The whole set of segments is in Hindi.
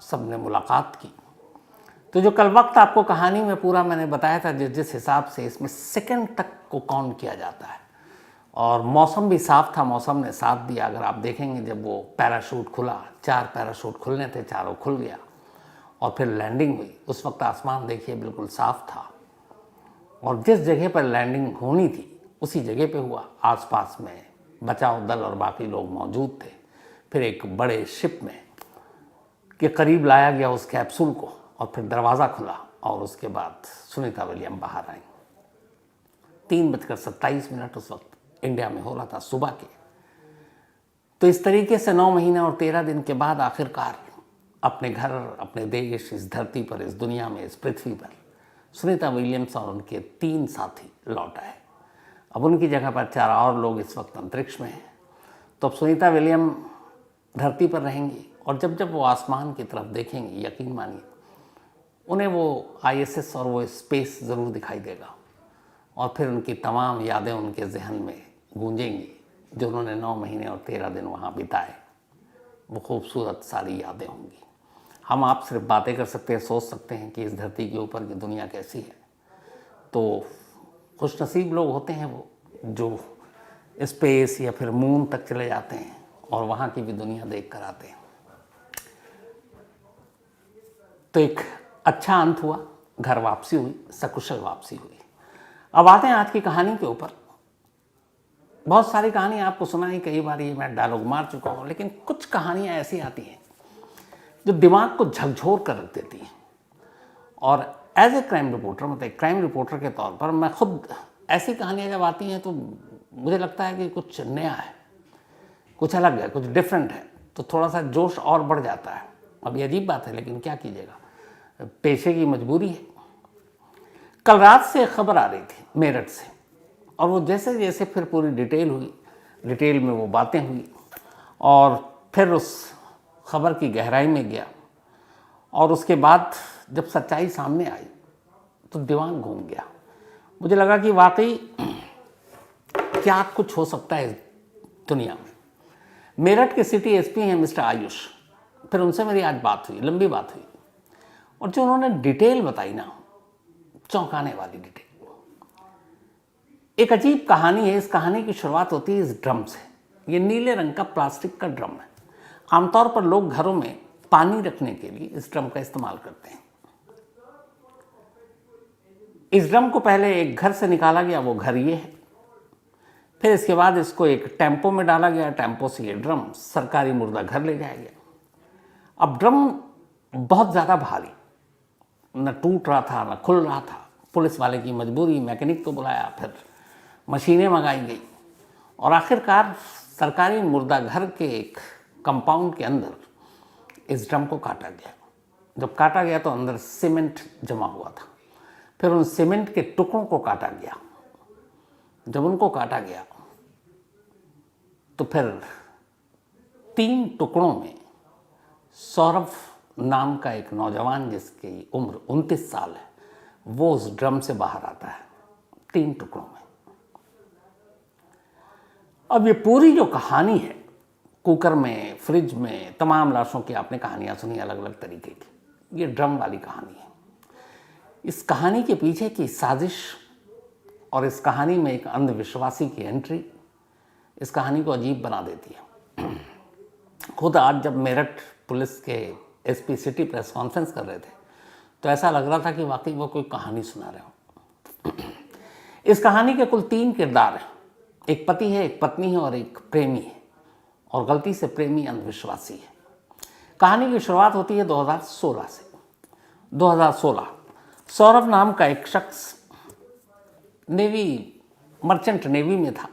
सबने मुलाकात की। तो जो कल वक्त आपको कहानी में पूरा मैंने बताया था, जिस हिसाब से इसमें सेकंड तक को काउंट किया जाता है, और मौसम भी साफ था, मौसम ने साथ दिया। अगर आप देखेंगे जब वो पैराशूट खुला, 4 पैराशूट खुलने थे, चारों खुल गया और फिर लैंडिंग हुई, उस वक्त आसमान देखिए बिल्कुल साफ था, और जिस जगह पर लैंडिंग होनी थी उसी जगह पे हुआ। आसपास में बचाव दल और बाकी लोग मौजूद थे। फिर एक बड़े शिप में के करीब लाया गया उस कैप्सूल को, और फिर दरवाज़ा खुला और उसके बाद सुनीता विलियम बाहर आई। 3:27 उस वक्त इंडिया में हो रहा था, सुबह के। तो इस तरीके से 9 महीने और 13 दिन के बाद आखिरकार अपने घर, अपने देश, इस धरती पर, इस दुनिया में, इस पृथ्वी पर सुनीता विलियम्स और उनके 3 साथी लौट आए। अब उनकी जगह पर 4 और लोग इस वक्त अंतरिक्ष में हैं। तो अब सुनीता विलियम धरती पर रहेंगी, और जब जब वो आसमान की तरफ देखेंगी, यकीन मानिए उन्हें वो ISS और वो स्पेस ज़रूर दिखाई देगा, और फिर उनकी तमाम यादें उनके जहन में गूंजेंगी, जो उन्होंने 9 महीने और 13 दिन वहाँ बिताए। वो खूबसूरत सारी यादें होंगी। हम आप सिर्फ बातें कर सकते हैं, सोच सकते हैं कि इस धरती के ऊपर की दुनिया कैसी है। तो खुशनसीब लोग होते हैं वो जो स्पेस या फिर मून तक चले जाते हैं और वहाँ की भी दुनिया देख कर आते हैं। तो एक अच्छा अंत हुआ, घर वापसी हुई, सकुशल वापसी हुई। अब आते हैं आज की कहानी के ऊपर। बहुत सारी कहानी आपको सुनाई, कई बार ये मैं डायलॉग मार चुका हूँ, लेकिन कुछ कहानियाँ ऐसी आती हैं जो दिमाग को झकझोर कर रख देती हैं। और एज ए क्राइम रिपोर्टर, मतलब एक क्राइम रिपोर्टर के तौर पर, मैं खुद ऐसी कहानियाँ जब आती हैं तो मुझे लगता है कि कुछ नया है, कुछ अलग है, कुछ डिफरेंट है, तो थोड़ा सा जोश और बढ़ जाता है। अब ये अजीब बात है, लेकिन क्या कीजिएगा, पेशे की मजबूरी है। कल रात से खबर आ रही थी मेरठ से, और वो जैसे जैसे फिर पूरी डिटेल हुई, डिटेल में वो बातें हुई, और फिर उस खबर की गहराई में गया, और उसके बाद जब सच्चाई सामने आई तो दिमाग घूम गया। मुझे लगा कि वाकई क्या कुछ हो सकता है इस दुनिया में। मेरठ के सिटी SP हैं मिस्टर आयुष, फिर उनसे मेरी आज बात हुई, लंबी बात हुई, और जो उन्होंने डिटेल बताई ना, चौंकाने वाली डिटेल। एक अजीब कहानी है। इस कहानी की शुरुआत होती है इस ड्रम से। ये नीले रंग का प्लास्टिक का ड्रम है। आमतौर पर लोग घरों में पानी रखने के लिए इस ड्रम का इस्तेमाल करते हैं। इस ड्रम को पहले एक घर से निकाला गया, वो घर ये है। फिर इसके बाद इसको एक टेम्पो में डाला गया, टेम्पो से ये ड्रम सरकारी मुर्दा घर ले जाया गया। अब ड्रम बहुत ज़्यादा भारी, न टूट रहा था न खुल रहा था। पुलिस वाले की मजबूरी, मैकेनिक को बुलाया, फिर मशीनें मंगाई गई, और आखिरकार सरकारी मुर्दा घर के एक कंपाउंड के अंदर इस ड्रम को काटा गया। जब काटा गया तो अंदर सीमेंट जमा हुआ था। फिर उन सीमेंट के टुकड़ों को काटा गया। जब उनको काटा गया तो फिर 3 टुकड़ों में सौरभ नाम का एक नौजवान, जिसकी उम्र 29 साल है, वो उस ड्रम से बाहर आता है 3 टुकड़ों में। अब ये पूरी जो कहानी है, कुकर में, फ्रिज में, तमाम लाशों की आपने कहानियां सुनी अलग अलग तरीके की। ये ड्रम वाली कहानी है। इस कहानी के पीछे की साजिश और इस कहानी में एक अंधविश्वासी की एंट्री इस कहानी को अजीब बना देती है। खुद आज जब मेरठ पुलिस के SP सिटी प्रेस कॉन्फ्रेंस कर रहे थे तो ऐसा लग रहा था कि वाकई वो कोई कहानी सुना रहे हो। इस कहानी के कुल 3 किरदार हैं। एक पति है, एक पत्नी है और एक प्रेमी है, और गलती से प्रेमी अंधविश्वासी है। कहानी की शुरुआत होती है 2016 से। 2016 सौरभ नाम का एक शख्स मर्चेंट नेवी में था,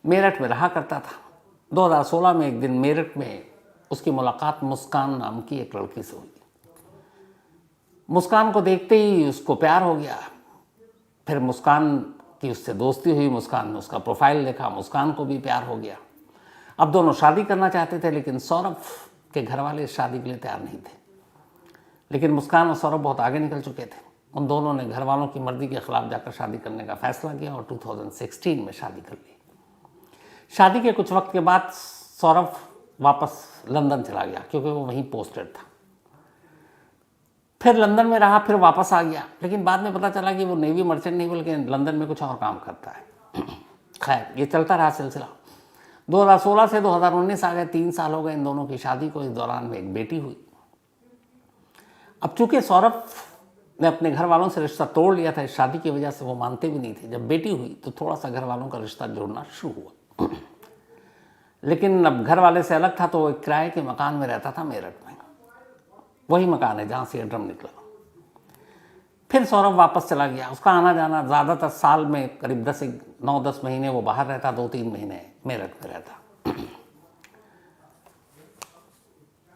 मेरठ में रहा करता था। 2016 में एक दिन मेरठ में उसकी मुलाकात मुस्कान नाम की एक लड़की से हुई। मुस्कान को देखते ही उसको प्यार हो गया। फिर मुस्कान की उससे दोस्ती हुई, मुस्कान ने उसका प्रोफाइल देखा, मुस्कान को भी प्यार हो गया। अब दोनों शादी करना चाहते थे, लेकिन सौरभ के घर वाले शादी के लिए तैयार नहीं थे। लेकिन मुस्कान और सौरभ बहुत आगे निकल चुके थे। उन दोनों ने घर वालों की मर्जी के खिलाफ जाकर शादी करने का फैसला किया और 2016 में शादी कर ली। शादी के कुछ वक्त के बाद सौरभ वापस लंदन चला गया, क्योंकि वो वहीं पोस्टेड था। फिर लंदन में रहा, फिर वापस आ गया, लेकिन बाद में पता चला कि वो नेवी मर्चेंट नहीं बल्कि लंदन में कुछ और काम करता है। खैर ये चलता रहा सिलसिला। 2016 से 2019 आ गए, 3 साल हो गए इन दोनों की शादी को। इस दौरान में एक बेटी हुई। अब चूंकि सौरभ ने अपने घर वालों से रिश्ता तोड़ लिया था इस शादी की वजह से, वो मानते भी नहीं थे। जब बेटी हुई तो थोड़ा सा घर वालों का रिश्ता जोड़ना शुरू हुआ, लेकिन अब घर वाले से अलग था तो वो एक किराए के मकान में रहता था मेरठ में। वही मकान है जहाँ से ये ड्रम निकला। फिर सौरभ वापस चला गया। उसका आना जाना ज़्यादातर साल में करीब 9-10 महीने वो बाहर रहता, 2-3 महीने मेरठ में रहता।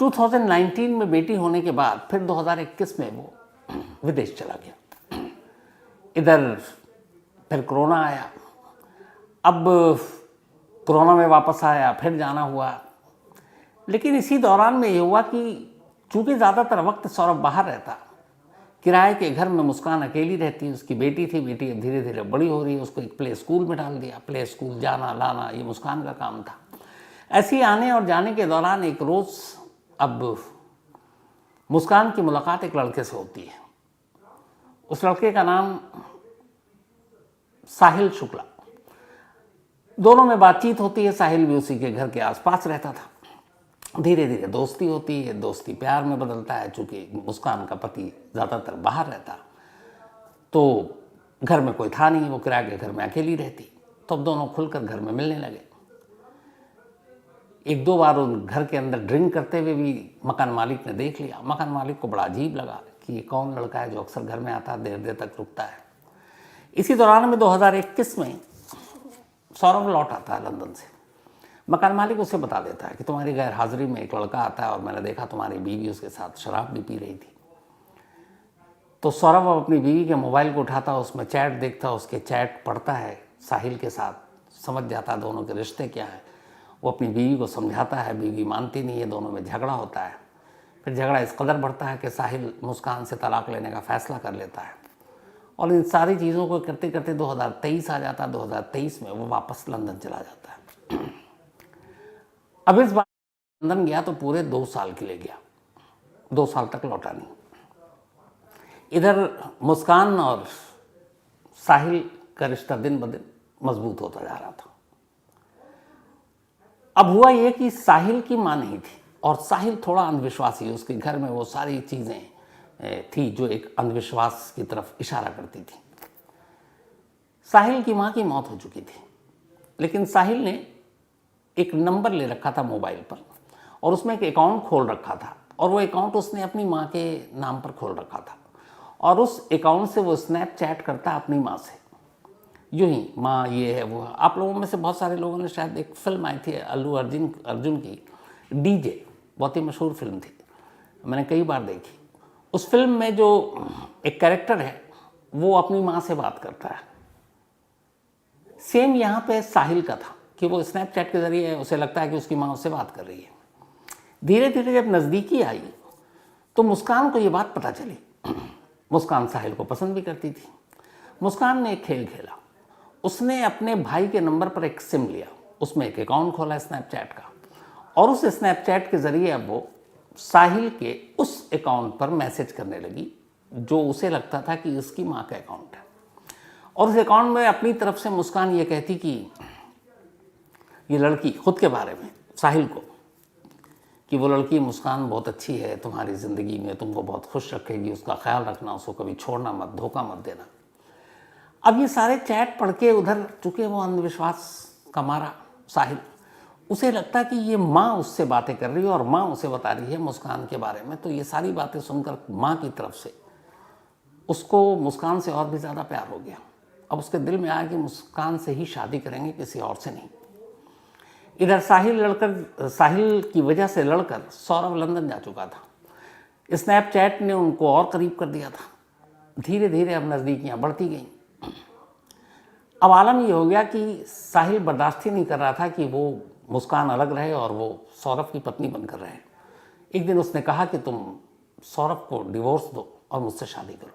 2019 में बेटी होने के बाद फिर 2021 में वो विदेश चला गया। इधर फिर कोरोना आया। अब कोरोना में वापस आया, फिर जाना हुआ। लेकिन इसी दौरान में ये हुआ कि चूंकि ज़्यादातर वक्त सौरभ बाहर रहता, किराए के घर में मुस्कान अकेली रहती। उसकी बेटी थी, बेटी अब धीरे धीरे बड़ी हो रही है, उसको एक प्ले स्कूल में डाल दिया। प्ले स्कूल जाना लाना ये मुस्कान का काम था। ऐसे ही आने और जाने के दौरान एक रोज़ अब मुस्कान की मुलाकात एक लड़के से होती है। उस लड़के का नाम साहिल शुक्ला। दोनों में बातचीत होती है। साहिल भी उसी के घर के आसपास रहता था। धीरे धीरे दोस्ती होती है, दोस्ती प्यार में बदलता है। चूँकि मुस्कान का पति ज़्यादातर बाहर रहता तो घर में कोई था नहीं, वो किराए के घर में अकेली रहती, तो अब दोनों खुलकर घर में मिलने लगे। 1-2 बार उन घर के अंदर ड्रिंक करते हुए भी मकान मालिक ने देख लिया। मकान मालिक को बड़ा अजीब लगा कि ये कौन लड़का है जो अक्सर घर में आता है, देर देर तक रुकता है। इसी दौरान में 2021 में सौरभ लौट आता है लंदन से। मकान मालिक उसे बता देता है कि तुम्हारी गैर हाजिरी में एक लड़का आता है और मैंने देखा तुम्हारी बीवी उसके साथ शराब भी पी रही थी। तो सौरभ अपनी बीवी के मोबाइल को उठाता, उसमें चैट देखता, उसके चैट पढ़ता है साहिल के साथ, समझ जाता है दोनों के रिश्ते क्या हैं। वो अपनी बीवी को समझाता है, बीवी मानती नहीं है, दोनों में झगड़ा होता है। फिर झगड़ा इस कदर बढ़ता है कि साहिल मुस्कान से तलाक लेने का फ़ैसला कर लेता है। और इन सारी चीज़ों को करते करते 2023 आ जाता है। 2023 में वो वापस लंदन चला जाता है। अब इस बार लंदन गया तो पूरे 2 साल के लिए गया, 2 साल तक लौटा नहीं। इधर मुस्कान और साहिल का रिश्ता दिन ब दिन मजबूत होता जा रहा था। अब हुआ ये कि साहिल की माँ नहीं थी और साहिल थोड़ा अंधविश्वासी, उसके घर में वो सारी चीज़ें थी जो एक अंधविश्वास की तरफ इशारा करती थी। साहिल की माँ की मौत हो चुकी थी, लेकिन साहिल ने एक नंबर ले रखा था मोबाइल पर और उसमें एक अकाउंट खोल रखा था। और वो अकाउंट उसने अपनी माँ के नाम पर खोल रखा था और उस अकाउंट से वो स्नैपचैट करता अपनी माँ से, यूँ ही माँ ये है वो है। आप लोगों में से बहुत सारे लोगों ने शायद एक फिल्म आई थी अल्लू अर्जुन की, डीजे, बहुत ही मशहूर फिल्म थी, मैंने कई बार देखी। उस फिल्म में जो एक कैरेक्टर है वो अपनी माँ से बात करता है। सेम यहाँ पे साहिल का था कि वो स्नैपचैट के ज़रिए उसे लगता है कि उसकी माँ उससे बात कर रही है। धीरे धीरे जब नज़दीकी आई तो मुस्कान को ये बात पता चली। मुस्कान साहिल को पसंद भी करती थी। मुस्कान ने एक खेल खेला। उसने अपने भाई के नंबर पर एक सिम लिया, उसमें एक अकाउंट खोला स्नैपचैट का और उस स्नैपचैट के ज़रिए अब वो साहिल के उस अकाउंट पर मैसेज करने लगी जो उसे लगता था कि इसकी माँ का अकाउंट है। और उस अकाउंट में अपनी तरफ से मुस्कान ये कहती कि ये लड़की, खुद के बारे में साहिल को, कि वो लड़की मुस्कान बहुत अच्छी है, तुम्हारी ज़िंदगी में तुमको बहुत खुश रखेगी, उसका ख्याल रखना, उसको कभी छोड़ना मत, धोखा मत देना। अब ये सारे चैट पढ़ के उधर, चूँकि वो अंधविश्वास का मारा साहिल, उसे लगता कि ये माँ उससे बातें कर रही है और माँ उसे बता रही है मुस्कान के बारे में। तो ये सारी बातें सुनकर माँ की तरफ से उसको मुस्कान से और भी ज़्यादा प्यार हो गया। अब उसके दिल में आया कि मुस्कान से ही शादी करेंगे, किसी और से नहीं। इधर साहिल की वजह से लड़कर सौरभ लंदन जा चुका था। स्नैपचैट ने उनको और करीब कर दिया था। धीरे धीरे अब नज़दीकियाँ बढ़ती गईं। अब आलम ये हो गया कि साहिल बर्दाश्त ही नहीं कर रहा था कि वो मुस्कान अलग रहे और वो सौरभ की पत्नी बनकर रहे। एक दिन उसने कहा कि तुम सौरभ को डिवोर्स दो और मुझसे शादी करो।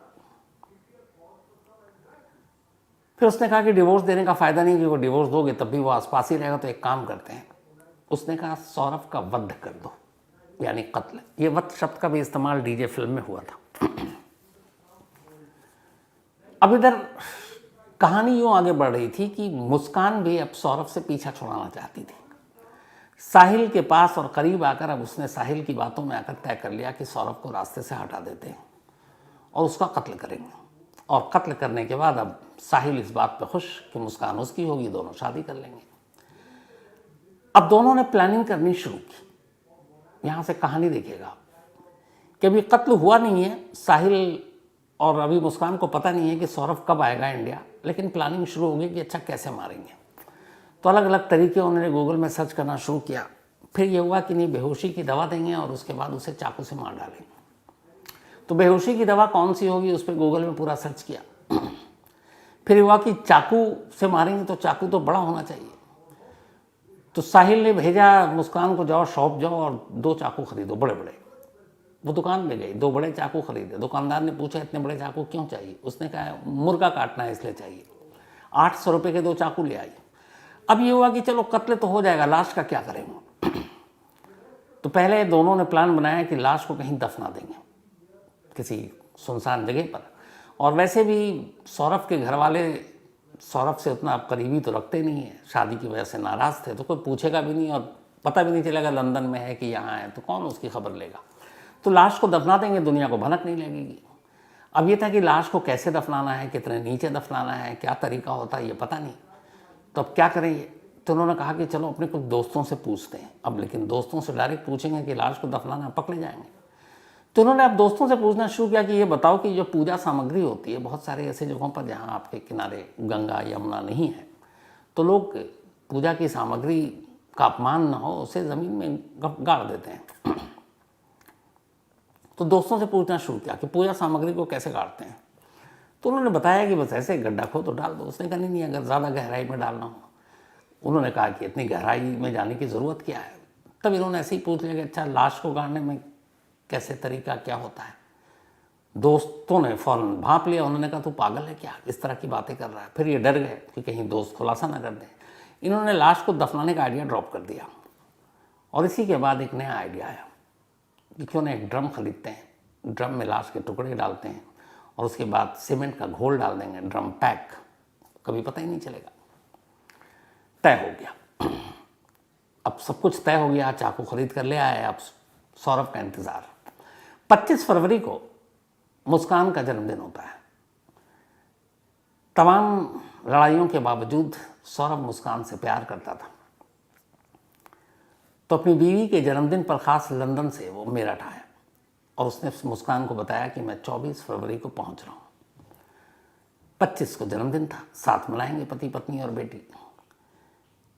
फिर उसने कहा कि डिवोर्स देने का फ़ायदा नहीं, क्योंकि डिवोर्स दोगे तब भी वो आसपास ही रहेगा, तो एक काम करते हैं। उसने कहा सौरभ का वध कर दो, यानी कत्ल। ये वध शब्द का भी इस्तेमाल डीजे फिल्म में हुआ था। अब इधर कहानी यूँ आगे बढ़ रही थी कि मुस्कान भी अब सौरभ से पीछा छुड़ाना चाहती थी। साहिल के पास और करीब आकर अब उसने साहिल की बातों में आकर तय कर लिया कि सौरभ को रास्ते से हटा देते हैं और उसका कत्ल करेंगे। और कत्ल करने के बाद अब साहिल इस बात पे खुश कि मुस्कान उसकी होगी, दोनों शादी कर लेंगे। अब दोनों ने प्लानिंग करनी शुरू की। यहाँ से कहानी देखिएगा कि अभी कत्ल हुआ नहीं है, साहिल और अभी मुस्कान को पता नहीं है कि सौरभ कब आएगा इंडिया, लेकिन प्लानिंग शुरू होगी कि अच्छा कैसे मारेंगे। तो अलग अलग तरीके उन्होंने गूगल में सर्च करना शुरू किया। फिर ये हुआ कि नहीं, बेहोशी की दवा देंगे और उसके बाद उसे चाकू से मार डालेंगे। तो बेहोशी की दवा कौन सी होगी, उस पर गूगल में पूरा सर्च किया। फिर हुआ कि चाकू से मारेंगे तो चाकू तो बड़ा होना चाहिए। तो साहिल ने भेजा मुस्कान को, जाओ शॉप जाओ और 2 चाकू खरीदो बड़े बड़े। वो दुकान में गई, 2 बड़े चाकू खरीदे। दुकानदार ने पूछा इतने बड़े चाकू क्यों चाहिए? उसने कहा मुर्गा काटना है इसलिए चाहिए। 800 रुपये के 2 चाकू ले आई। अब ये हुआ कि चलो कत्ल तो हो जाएगा, लाश का क्या करेंगे? तो पहले दोनों ने प्लान बनाया कि लाश को कहीं दफना देंगे किसी सुनसान जगह पर। और वैसे भी सौरभ के घर वाले सौरभ से उतना करीबी तो रखते नहीं है, शादी की वजह से नाराज़ थे, तो कोई पूछेगा भी नहीं और पता भी नहीं चलेगा लंदन में है कि यहाँ है, तो कौन उसकी खबर लेगा। तो लाश को दफना देंगे, दुनिया को भनक नहीं लगेगी। अब ये था कि लाश को कैसे दफनाना है, कितने नीचे दफनाना है, क्या तरीका होता है ये पता नहीं। तो अब क्या करेंगे? तो उन्होंने कहा कि चलो अपने कुछ दोस्तों से पूछते हैं। अब लेकिन दोस्तों से डायरेक्ट पूछेंगे कि लाश को दफनाना, पकड़े जाएंगे। तो उन्होंने अब दोस्तों से पूछना शुरू किया कि ये बताओ कि जो पूजा सामग्री होती है, बहुत सारे ऐसे जगहों पर जहाँ आपके किनारे गंगा यमुना नहीं है, तो लोग पूजा की सामग्री का अपमान न हो उसे ज़मीन में गाड़ देते हैं। तो दोस्तों से पूछना शुरू किया कि पूजा सामग्री को कैसे गाड़ते हैं। तो उन्होंने बताया कि बस ऐसे गड्ढा खो तो डाल दो। उसने कहा नहीं, अगर ज़्यादा गहराई में डालना हो। उन्होंने कहा कि इतनी गहराई में जाने की ज़रूरत क्या है। तब इन्होंने ऐसे ही पूछ लिया कि अच्छा लाश को गाड़ने में कैसे तरीका क्या होता है। दोस्तों ने फ़ौरन भांप लिया। उन्होंने कहा तू पागल है क्या, इस तरह की बातें कर रहा है। फिर ये डर गए कि कहीं दोस्त खुलासा ना कर दें। इन्होंने लाश को दफनाने का आइडिया ड्रॉप कर दिया। और इसी के बाद एक नया आइडिया आया कि क्यों ना एक ड्रम खरीदते हैं, ड्रम में लाश के टुकड़े डालते हैं और उसके बाद सीमेंट का घोल डाल देंगे, ड्रम पैक, कभी पता ही नहीं चलेगा। तय हो गया। अब सब कुछ तय हो गया, चाकू खरीद कर ले आए। अब सौरभ का इंतज़ार। 25 फरवरी को मुस्कान का जन्मदिन होता है। तमाम लड़ाइयों के बावजूद सौरभ मुस्कान से प्यार करता था। तो अपनी बीवी के जन्मदिन पर ख़ास लंदन से वो मेरठ आया और उसने मुस्कान को बताया कि मैं 24 फरवरी को पहुंच रहा हूँ। 25 को जन्मदिन था, साथ मनाएंगे पति पत्नी और बेटी।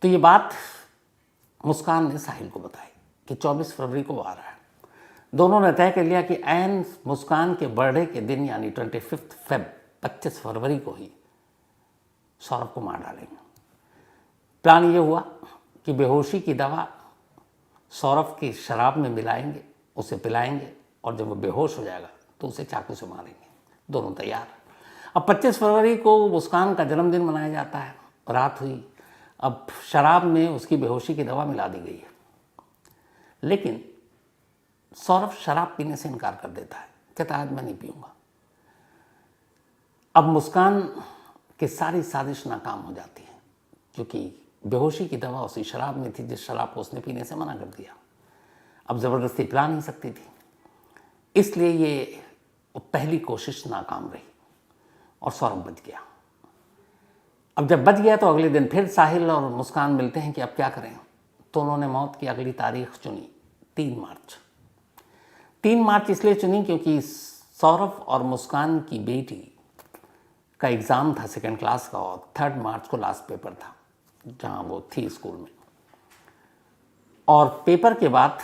तो ये बात मुस्कान ने साहिल को बताई कि 24 फरवरी को वो आ रहा है। दोनों ने तय कर लिया कि ऐन मुस्कान के बर्थडे के दिन यानी 25 फेब 25 फरवरी को ही सौरभ को मार डालेंगे। प्लान ये हुआ कि बेहोशी की दवा सौरभ की शराब में मिलाएंगे, उसे पिलाएंगे और जब वो बेहोश हो जाएगा तो उसे चाकू से मारेंगे। दोनों तैयार। अब 25 फरवरी को मुस्कान का जन्मदिन मनाया जाता है। रात हुई। अब शराब में उसकी बेहोशी की दवा मिला दी गई है, लेकिन सौरभ शराब पीने से इनकार कर देता है, कहता है आज मैं नहीं पीऊँगा। अब मुस्कान की सारी साजिश नाकाम हो जाती है, क्योंकि बेहोशी की दवा उसी शराब में थी जिस शराब को उसने पीने से मना कर दिया। अब ज़बरदस्ती पिला नहीं सकती थी, इसलिए ये पहली कोशिश नाकाम रही और सौरभ बच गया। अब जब बच गया तो अगले दिन फिर साहिल और मुस्कान मिलते हैं कि अब क्या करें। तो उन्होंने मौत की अगली तारीख चुनी, 3 मार्च। 3 मार्च इसलिए चुनी क्योंकि सौरभ और मुस्कान की बेटी का एग्ज़ाम था 2nd क्लास का और 3 मार्च को लास्ट पेपर था जहाँ वो थी स्कूल में। और पेपर के बाद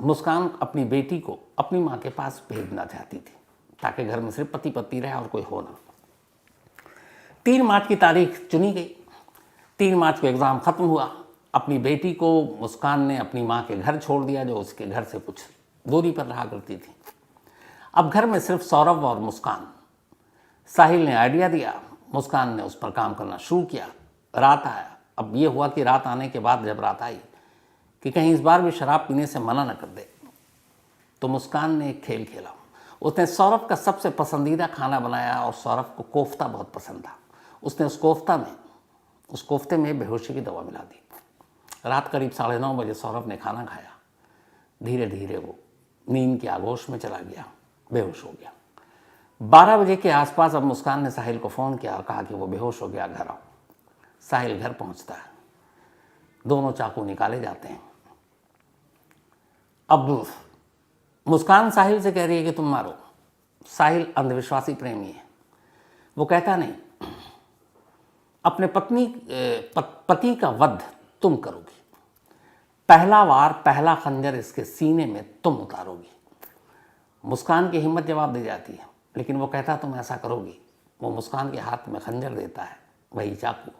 मुस्कान अपनी बेटी को अपनी माँ के पास भेजना चाहती थी ताकि घर में सिर्फ पति पत्नी रहे और कोई हो ना। 3 मार्च की तारीख चुनी गई। 3 मार्च को एग्ज़ाम ख़त्म हुआ। अपनी बेटी को मुस्कान ने अपनी माँ के घर छोड़ दिया जो उसके घर से कुछ दूरी पर रहा करती थी। अब घर में सिर्फ सौरभ और मुस्कान। साहिल ने आइडिया दिया, मुस्कान ने उस पर काम करना शुरू किया। रात आया। अब ये हुआ कि रात आने के बाद जब रात आई कि कहीं इस बार भी शराब पीने से मना न कर दे, तो मुस्कान ने एक खेल खेला। उसने सौरभ का सबसे पसंदीदा खाना बनाया और सौरभ को कोफ्ता बहुत पसंद था। उसने उस कोफ्ते में बेहोशी की दवा मिला दी। रात करीब 9:30 बजे सौरभ ने खाना खाया। धीरे धीरे वो नींद के आगोश में चला गया, बेहोश हो गया। 12 बजे के आसपास अब मुस्कान ने साहिल को फ़ोन किया और कहा कि वो बेहोश हो गया, घर आओ। साहिल घर पहुंचता है, दोनों चाकू निकाले जाते हैं। अब मुस्कान साहिल से कह रही है कि तुम मारो। साहिल अंधविश्वासी प्रेमी है, वो कहता नहीं, अपने पति का वध तुम करोगी, पहला वार, पहला खंजर इसके सीने में तुम उतारोगी। मुस्कान की हिम्मत जवाब दे जाती है, लेकिन वो कहता तुम ऐसा करोगी। वो मुस्कान के हाथ में खंजर देता है, वही चाकू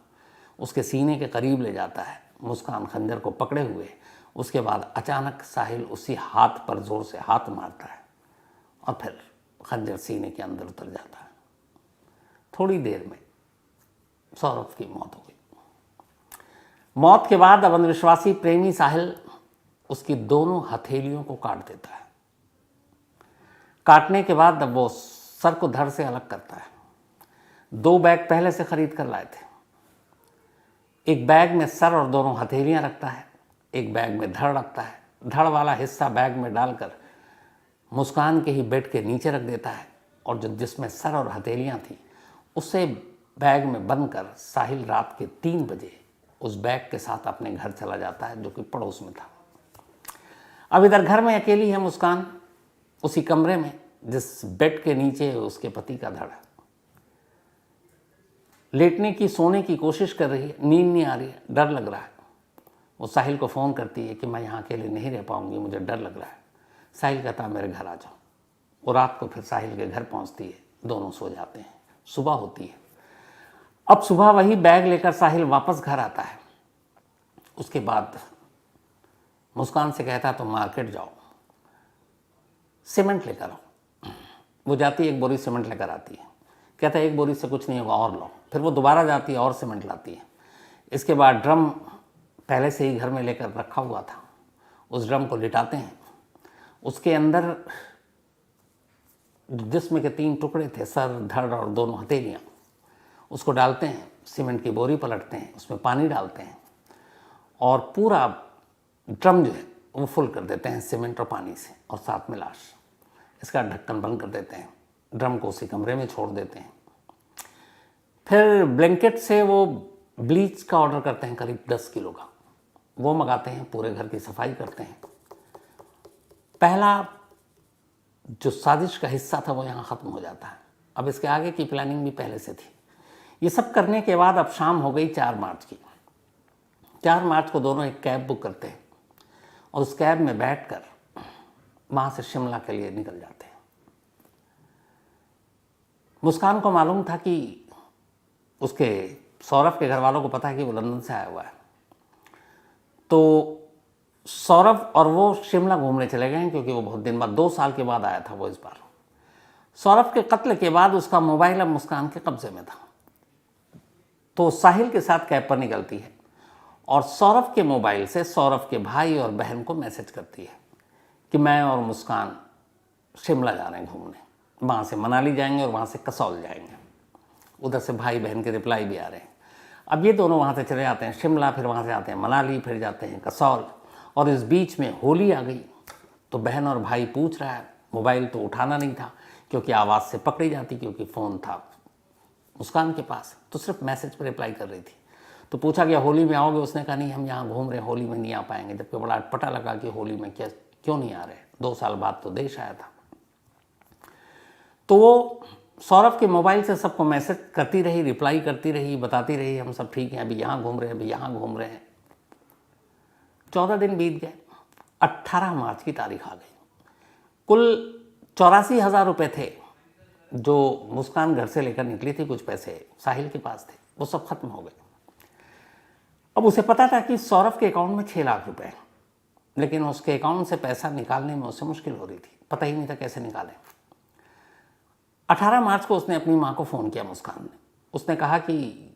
उसके सीने के करीब ले जाता है। मुस्कान खंजर को पकड़े हुए, उसके बाद अचानक साहिल उसी हाथ पर जोर से हाथ मारता है और फिर खंजर सीने के अंदर उतर जाता है। थोड़ी देर में सौरभ की मौत हो गई। मौत के बाद अब अंधविश्वासी प्रेमी साहिल उसकी दोनों हथेलियों को काट देता है। काटने के बाद अब वो सर को धड़ से अलग करता है। 2 बैग पहले से खरीद कर लाए थे। एक बैग में सर और दोनों हथेलियां रखता है, एक बैग में धड़ रखता है। धड़ वाला हिस्सा बैग में डालकर मुस्कान के ही बेड के नीचे रख देता है और जो जिसमें सर और हथेलियां थी उसे बैग में बंद कर साहिल रात के 3 बजे उस बैग के साथ अपने घर चला जाता है, जो कि पड़ोस में था। अब इधर घर में अकेली है मुस्कान, उसी कमरे में जिस बेड के नीचे उसके पति का धड़ है। लेटने की, सोने की कोशिश कर रही है, नींद नहीं आ रही है, डर लग रहा है। वो साहिल को फ़ोन करती है कि मैं यहाँ अकेले नहीं रह पाऊँगी, मुझे डर लग रहा है। साहिल कहता है मेरे घर आ जाओ। वो रात को फिर साहिल के घर पहुँचती है, दोनों सो जाते हैं। सुबह होती है। अब सुबह वही बैग लेकर साहिल वापस घर आता है। उसके बाद मुस्कान से कहता है तुम मार्केट जाओ, सीमेंट लेकर आओ। वो जाती है, एक बोरी सीमेंट लेकर आती है। कहता है एक बोरी से कुछ नहीं होगा, और लो। फिर वो दोबारा जाती है और सीमेंट लाती है। इसके बाद ड्रम पहले से ही घर में लेकर रखा हुआ था, उस ड्रम को लिटाते हैं। उसके अंदर जिस्म के 3 टुकड़े थे, सर, धड़ और दोनों हथेलियाँ, उसको डालते हैं। सीमेंट की बोरी पलटते हैं, उसमें पानी डालते हैं और पूरा ड्रम जो है वो फुल कर देते हैं सीमेंट और पानी से, और साथ में लाश। इसका ढक्कन बंद कर देते हैं, ड्रम को उसी कमरे में छोड़ देते हैं। फिर ब्लैंकेट से वो ब्लीच का ऑर्डर करते हैं, करीब 10 किलो का। वो मंगाते हैं, पूरे घर की सफाई करते हैं। पहला जो साजिश का हिस्सा था वो यहाँ ख़त्म हो जाता है। अब इसके आगे की प्लानिंग भी पहले से थी। ये सब करने के बाद अब शाम हो गई 4 मार्च की। 4 मार्च को दोनों एक कैब बुक करते हैं और उस कैब में बैठकर वहाँ से शिमला के लिए निकल जाते हैं। मुस्कान को मालूम था कि उसके सौरभ के घर वालों को पता है कि वो लंदन से आया हुआ है, तो सौरभ और वो शिमला घूमने चले गए हैं, क्योंकि वो बहुत दिन बाद, 2 साल के बाद आया था वो इस बार। सौरभ के कत्ल के बाद उसका मोबाइल अब मुस्कान के कब्जे में था, तो साहिल के साथ कैब पर निकलती है और सौरभ के मोबाइल से सौरभ के भाई और बहन को मैसेज करती है कि मैं और मुस्कान शिमला जा रहे हैं घूमने, वहाँ से मनाली जाएंगे और वहाँ से कसौल जाएंगे। उधर से भाई बहन के रिप्लाई भी आ रहे हैं। अब ये दोनों वहाँ से चले जाते हैं शिमला, फिर वहाँ से आते हैं मनाली, फिर जाते हैं कसौल, और इस बीच में होली आ गई। तो बहन और भाई पूछ रहा है, मोबाइल तो उठाना नहीं था क्योंकि आवाज़ से पकड़ी जाती, क्योंकि फ़ोन था मुस्कान के पास, तो सिर्फ मैसेज पर रिप्लाई कर रही थी। तो पूछा गया होली में आओगे? उसने कहा नहीं, हम यहाँ घूम रहे हैं, होली में नहीं आ पाएंगे। जबकि बड़ा अटपटा लगा कि होली में क्यों नहीं आ रहे, 2 साल बाद तो देश आया था। तो वो सौरभ के मोबाइल से सबको मैसेज करती रही, रिप्लाई करती रही, बताती रही हम सब ठीक हैं, अभी यहाँ घूम रहे हैं, अभी यहाँ घूम रहे हैं। 14 दिन बीत गए, 18 मार्च की तारीख आ गई। कुल 84,000 रुपये थे जो मुस्कान घर से लेकर निकली थी, कुछ पैसे साहिल के पास थे, वो सब खत्म हो गए। अब उसे पता था कि सौरभ के अकाउंट में 6 लाख रुपए, लेकिन उसके अकाउंट से पैसा निकालने में उससे मुश्किल हो रही थी, पता ही नहीं था कैसे निकालें। 18 मार्च को उसने अपनी माँ को फ़ोन किया मुस्कान ने। उसने कहा कि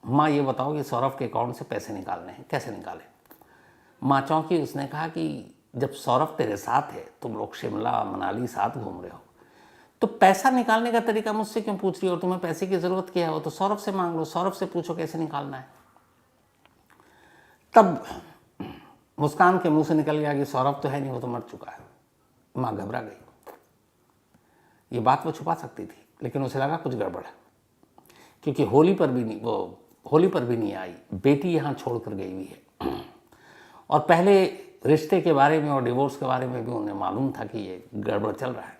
माँ ये बताओ कि सौरभ के अकाउंट से पैसे निकालने हैं, कैसे निकालें? माँ चौंकी। उसने कहा कि जब सौरभ तेरे साथ है, तुम लोग शिमला मनाली साथ घूम रहे हो, तो पैसा निकालने का तरीका मुझसे क्यों पूछ रही हो? तुम्हें पैसे की जरूरत क्या है? वो तो सौरभ से मांग लो, सौरभ से पूछो कैसे निकालना है। तब मुस्कान के मुंह से निकल गया कि सौरभ तो है नहीं, वो तो मर चुका है। मां घबरा गई। ये बात वो छुपा सकती थी, लेकिन उसे लगा कुछ गड़बड़ है, क्योंकि होली पर भी नहीं आई, बेटी यहां छोड़कर गई हुई है। और पहले रिश्ते के बारे में और डिवोर्स के बारे में भी उन्हें मालूम था कि ये गड़बड़ चल रहा है।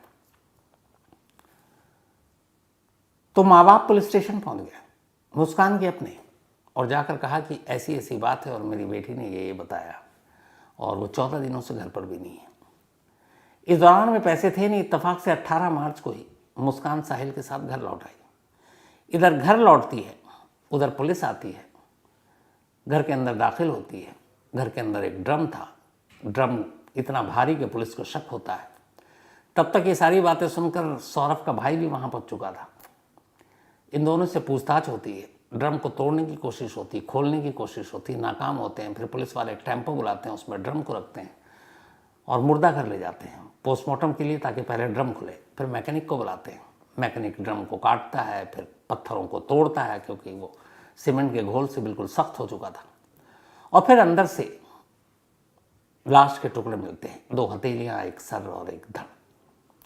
तो माँ बाप पुलिस स्टेशन पहुंच गए, मुस्कान के अपने, और जाकर कहा कि ऐसी ऐसी बात है और मेरी बेटी ने ये बताया, और वो 14 दिनों से घर पर भी नहीं है। इस दौरान में पैसे थे नहीं। इत्तेफाक से 18 मार्च को ही मुस्कान साहिल के साथ घर लौट आई। इधर घर लौटती है, उधर पुलिस आती है, घर के अंदर दाखिल होती है। घर के अंदर एक ड्रम था, ड्रम इतना भारी कि पुलिस को शक होता है। तब तक ये सारी बातें सुनकर सौरभ का भाई भी वहां पहुंच चुका था। इन दोनों से पूछताछ होती है, ड्रम को तोड़ने की कोशिश होती है, खोलने की कोशिश होती है, नाकाम होते हैं। फिर पुलिस वाले एक टेम्पो बुलाते हैं, उसमें ड्रम को रखते हैं और मुर्दा घर ले जाते हैं पोस्टमार्टम के लिए, ताकि पहले ड्रम खुले। फिर मैकेनिक को बुलाते हैं, मैकेनिक ड्रम को काटता है, फिर पत्थरों को तोड़ता है, क्योंकि वो सीमेंट के घोल से बिल्कुल सख्त हो चुका था। और फिर अंदर से लाश के टुकड़े मिलते हैं, 2 हथेलियां, एक सर और एक धड़,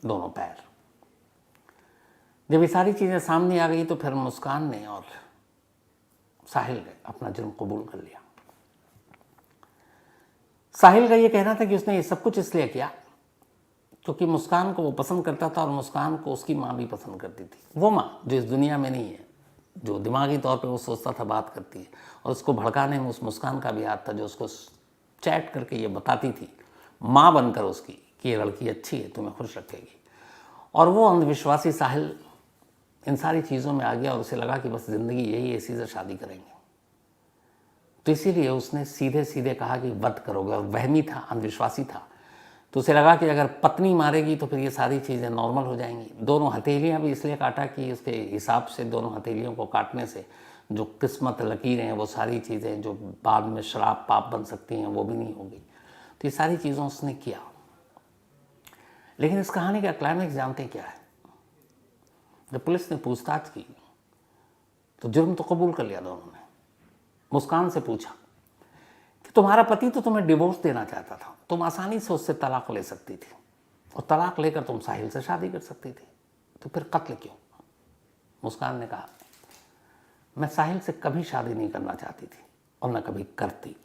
दोनों पैर। जब ये सारी चीज़ें सामने आ गई तो फिर मुस्कान ने और साहिल ने अपना जुर्म कबूल कर लिया। साहिल का ये कहना था कि उसने ये सब कुछ इसलिए किया क्योंकि मुस्कान को वो पसंद करता था और मुस्कान को उसकी माँ भी पसंद करती थी। वो माँ जो इस दुनिया में नहीं है, जो दिमागी तौर पे वो सोचता था बात करती है, और उसको भड़काने में उस मुस्कान का भी हाथ था, जो उसको चैट करके ये बताती थी माँ बनकर उसकी कि ये लड़की अच्छी है, तुम्हें खुश रखेगी। और वो अंधविश्वासी साहिल इन सारी चीज़ों में आ गया और उसे लगा कि बस ज़िंदगी यही है, इसी से शादी करेंगे। तो इसीलिए उसने सीधे सीधे कहा कि वध करोगे, और वहमी था, अंधविश्वासी था। तो उसे लगा कि अगर पत्नी मारेगी तो फिर ये सारी चीज़ें नॉर्मल हो जाएंगी। दोनों हथेलियाँ भी इसलिए काटा कि उसके हिसाब से दोनों हथेलियों को काटने से जो किस्मत, लकीरें हैं, वो सारी चीज़ें जो बाद में श्राप पाप बन सकती हैं, वो भी नहीं होगी। तो ये सारी चीज़ों उसने किया। लेकिन इस कहानी का क्लाइमैक्स जानते हैं क्या है? जब पुलिस ने पूछताछ की तो जुर्म तो कबूल कर लिया दोनों ने। मुस्कान से पूछा कि तुम्हारा पति तो तुम्हें डिवोर्स देना चाहता था, तुम आसानी से उससे तलाक ले सकती थी, और तलाक लेकर तुम साहिल से शादी कर सकती थी, तो फिर कत्ल क्यों? मुस्कान ने कहा, मैं साहिल से कभी शादी नहीं करना चाहती थी और न कभी करती,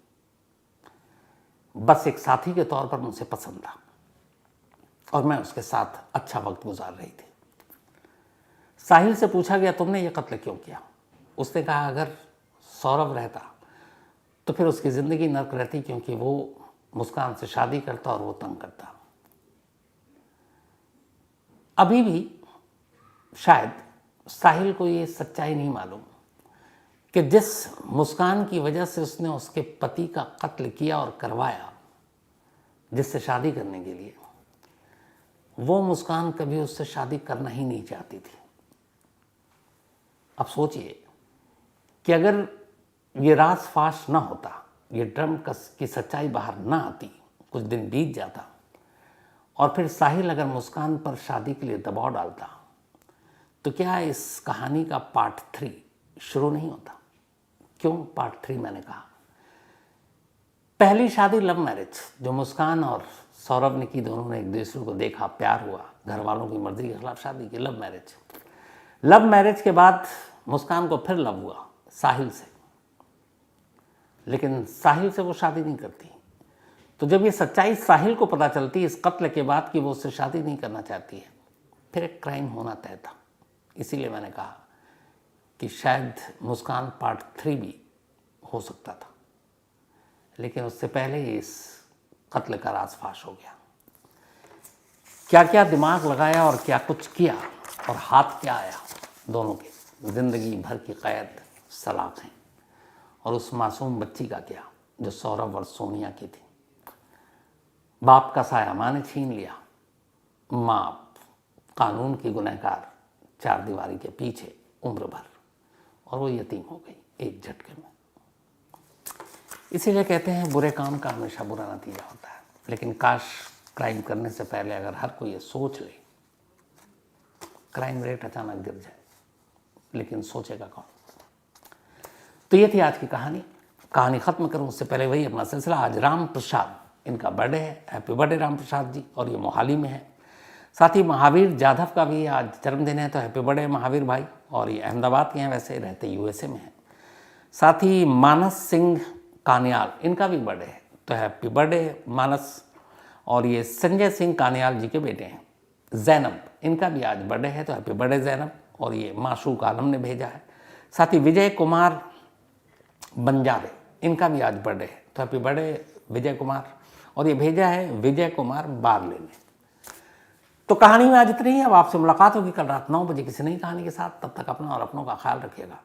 बस एक साथी के तौर पर मुझे पसंद था और मैं उसके साथ अच्छा वक्त गुजार रही थी। साहिल से पूछा गया, तुमने ये कत्ल क्यों किया? उसने कहा, अगर सौरभ रहता तो फिर उसकी ज़िंदगी नर्क रहती, क्योंकि वो मुस्कान से शादी करता और वो तंग करता। अभी भी शायद साहिल को ये सच्चाई नहीं मालूम कि जिस मुस्कान की वजह से उसने उसके पति का कत्ल किया और करवाया, जिससे शादी करने के लिए, वो मुस्कान कभी उससे शादी करना ही नहीं चाहती थी। अब सोचिए कि अगर ये राज फाश ना होता, ये ड्रम की सच्चाई बाहर ना आती, कुछ दिन बीत जाता और फिर साहिल अगर मुस्कान पर शादी के लिए दबाव डालता, तो क्या इस कहानी का पार्ट 3 शुरू नहीं होता? क्यों पार्ट 3 मैंने कहा? पहली शादी लव मैरिज जो मुस्कान और सौरभ ने की, दोनों ने एक दूसरे को देखा, प्यार हुआ, घर वालों की मर्जी के खिलाफ शादी की, लव मैरिज। लव मैरिज के बाद मुस्कान को फिर लव हुआ साहिल से, लेकिन साहिल से वो शादी नहीं करती। तो जब ये सच्चाई साहिल को पता चलती इस कत्ल के बाद कि वो उससे शादी नहीं करना चाहती है, फिर एक क्राइम होना तय था। इसीलिए मैंने कहा कि शायद मुस्कान पार्ट 3 भी हो सकता था, लेकिन उससे पहले ही इस कत्ल का राज फाश हो गया। क्या क्या दिमाग लगाया और क्या कुछ किया और हाथ क्या आया, दोनों के जिंदगी भर की कैद सलाखें। और उस मासूम बच्ची का क्या, जो सौरभ और सोनिया की थी। बाप का साया माँ ने छीन लिया, माँ कानून की गुनहगार, 4 दीवारी के पीछे उम्र भर, और वो यतीम हो गई एक झटके में। इसीलिए कहते हैं बुरे काम का हमेशा बुरा नतीजा होता है। लेकिन काश क्राइम करने से पहले अगर हर कोई ये सोच ले क्राइम रेट अचानक गिर जाए, लेकिन सोचेगा कौन। तो ये थी आज की कहानी। कहानी खत्म करूं उससे पहले वही अपना सिलसिला। आज राम प्रसाद, इनका बर्थडे है। Happy birthday Ram Prasad ji. और ये मोहाली में है। साथ ही महावीर जाधव का भी आज जन्मदिन है, तो हैप्पी बर्थडे महावीर भाई। और ये अहमदाबाद के हैं, वैसे रहते यूएसए में हैं। साथ ही मानस सिंह कानियाल, इनका भी बर्थडे है, तो हैप्पी बर्थडे मानस। और ये संजय सिंह कानियाल जी के बेटे हैं। जैनब, इनका भी आज बर्थडे है, तो हैप्पी बर्थडे जैनब। और ये माशूक आलम ने भेजा है। साथ ही विजय कुमार बंजारे, इनका भी आज बर्थडे है, तो हैप्पी बर्थडे विजय कुमार। और ये भेजा है विजय कुमार बारले ने। तो कहानी में आज इतनी ही। अब आपसे मुलाकात होगी कल रात 9 बजे किसी नई कहानी के साथ। तब तक अपना और अपनों का ख्याल रखिएगा।